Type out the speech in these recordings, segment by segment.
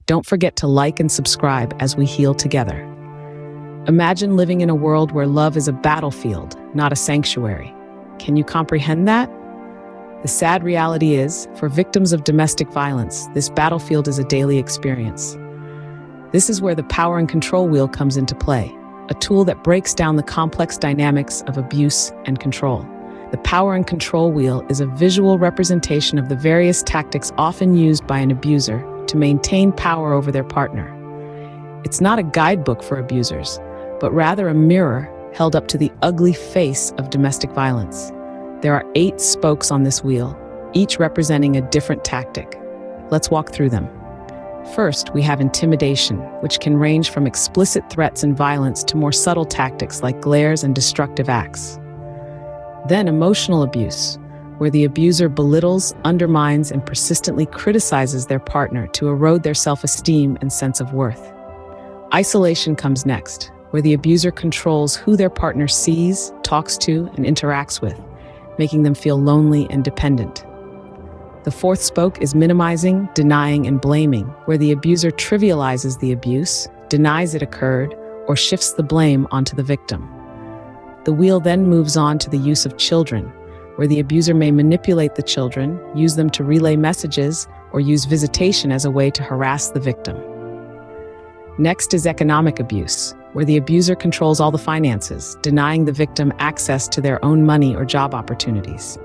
Don't forget to like and subscribe as we heal together. Imagine living in a world where love is a battlefield, not a sanctuary. Can you comprehend that? The sad reality is, for victims of domestic violence, this battlefield is a daily experience. This is where the power and control wheel comes into play, a tool that breaks down the complex dynamics of abuse and control. The power and control wheel is a visual representation of the various tactics often used by an abuser to maintain power over their partner. It's not a guidebook for abusers, but rather a mirror held up to the ugly face of domestic violence. There are 8 spokes on this wheel, each representing a different tactic. Let's walk through them. First, we have intimidation, which can range from explicit threats and violence to more subtle tactics like glares and destructive acts. Then emotional abuse, where the abuser belittles, undermines, and persistently criticizes their partner to erode their self-esteem and sense of worth. Isolation comes next, where the abuser controls who their partner sees, talks to, and interacts with, making them feel lonely and dependent. The fourth spoke is minimizing, denying, and blaming, where the abuser trivializes the abuse, denies it occurred, or shifts the blame onto the victim. The wheel then moves on to the use of children, where the abuser may manipulate the children, use them to relay messages, or use visitation as a way to harass the victim. Next is economic abuse, where the abuser controls all the finances, denying the victim access to their own money or job opportunities.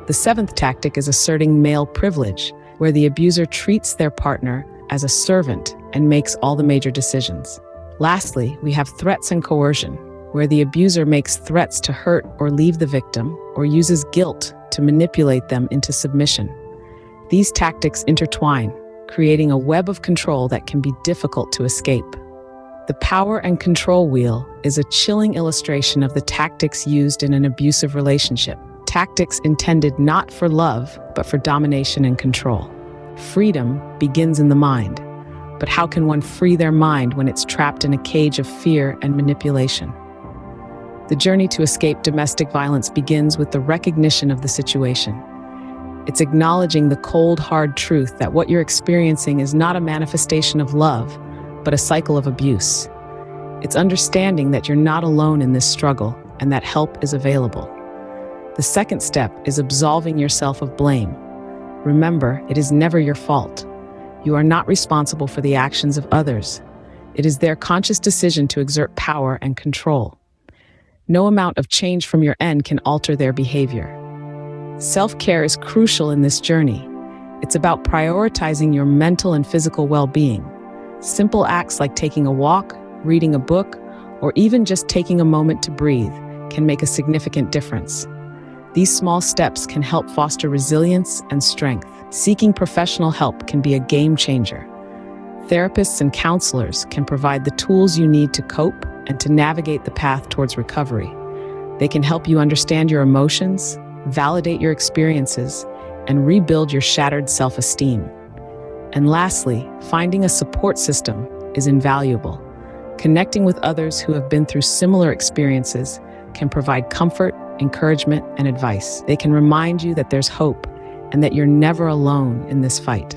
The seventh tactic is asserting male privilege, where the abuser treats their partner as a servant and makes all the major decisions. Lastly, we have threats and coercion, where the abuser makes threats to hurt or leave the victim, or uses guilt to manipulate them into submission. These tactics intertwine, creating a web of control that can be difficult to escape. The power and control wheel is a chilling illustration of the tactics used in an abusive relationship. Tactics intended not for love, but for domination and control. Freedom begins in the mind, but how can one free their mind when it's trapped in a cage of fear and manipulation? The journey to escape domestic violence begins with the recognition of the situation. It's acknowledging the cold, hard truth that what you're experiencing is not a manifestation of love, but a cycle of abuse. It's understanding that you're not alone in this struggle and that help is available. The second step is absolving yourself of blame. Remember, it is never your fault. You are not responsible for the actions of others. It is their conscious decision to exert power and control. No amount of change from your end can alter their behavior. Self-care is crucial in this journey. It's about prioritizing your mental and physical well-being. Simple acts like taking a walk, reading a book, or even just taking a moment to breathe can make a significant difference. These small steps can help foster resilience and strength. Seeking professional help can be a game changer. Therapists and counselors can provide the tools you need to cope and to navigate the path towards recovery. They can help you understand your emotions, validate your experiences, and rebuild your shattered self-esteem. And lastly, finding a support system is invaluable. Connecting with others who have been through similar experiences can provide comfort, encouragement, and advice. They can remind you that there's hope and that you're never alone in this fight.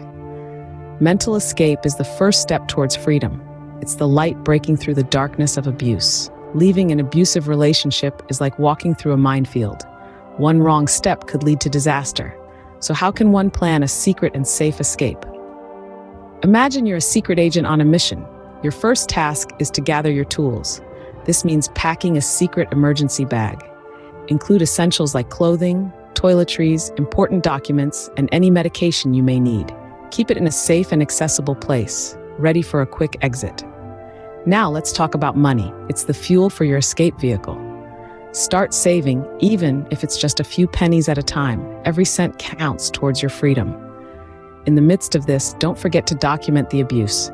Mental escape is the first step towards freedom. It's the light breaking through the darkness of abuse. Leaving an abusive relationship is like walking through a minefield. One wrong step could lead to disaster. So how can one plan a secret and safe escape? Imagine you're a secret agent on a mission. Your first task is to gather your tools. This means packing a secret emergency bag. Include essentials like clothing, toiletries, important documents, and any medication you may need. Keep it in a safe and accessible place, ready for a quick exit. Now let's talk about money. It's the fuel for your escape vehicle. Start saving, even if it's just a few pennies at a time. Every cent counts towards your freedom. In the midst of this, don't forget to document the abuse.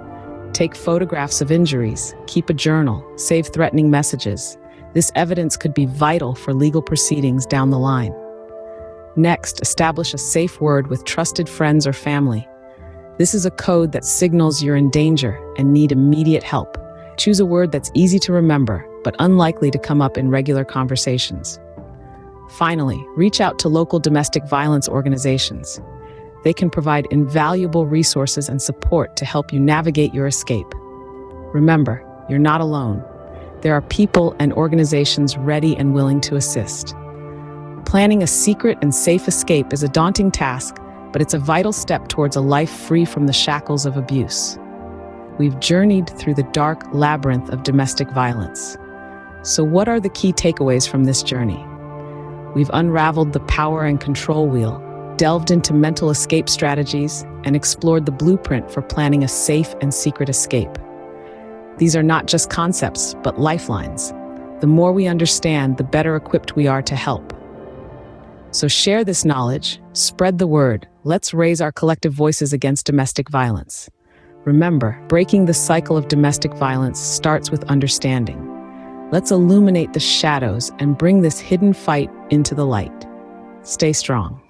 Take photographs of injuries, keep a journal, save threatening messages. This evidence could be vital for legal proceedings down the line. Next, establish a safe word with trusted friends or family. This is a code that signals you're in danger and need immediate help. Choose a word that's easy to remember, but unlikely to come up in regular conversations. Finally, reach out to local domestic violence organizations. They can provide invaluable resources and support to help you navigate your escape. Remember, you're not alone. There are people and organizations ready and willing to assist. Planning a secret and safe escape is a daunting task, but it's a vital step towards a life free from the shackles of abuse. We've journeyed through the dark labyrinth of domestic violence. So what are the key takeaways from this journey? We've unraveled the power and control wheel, delved into mental escape strategies, and explored the blueprint for planning a safe and secret escape. These are not just concepts, but lifelines. The more we understand, the better equipped we are to help. So share this knowledge, spread the word. Let's raise our collective voices against domestic violence. Remember, breaking the cycle of domestic violence starts with understanding. Let's illuminate the shadows and bring this hidden fight into the light. Stay strong.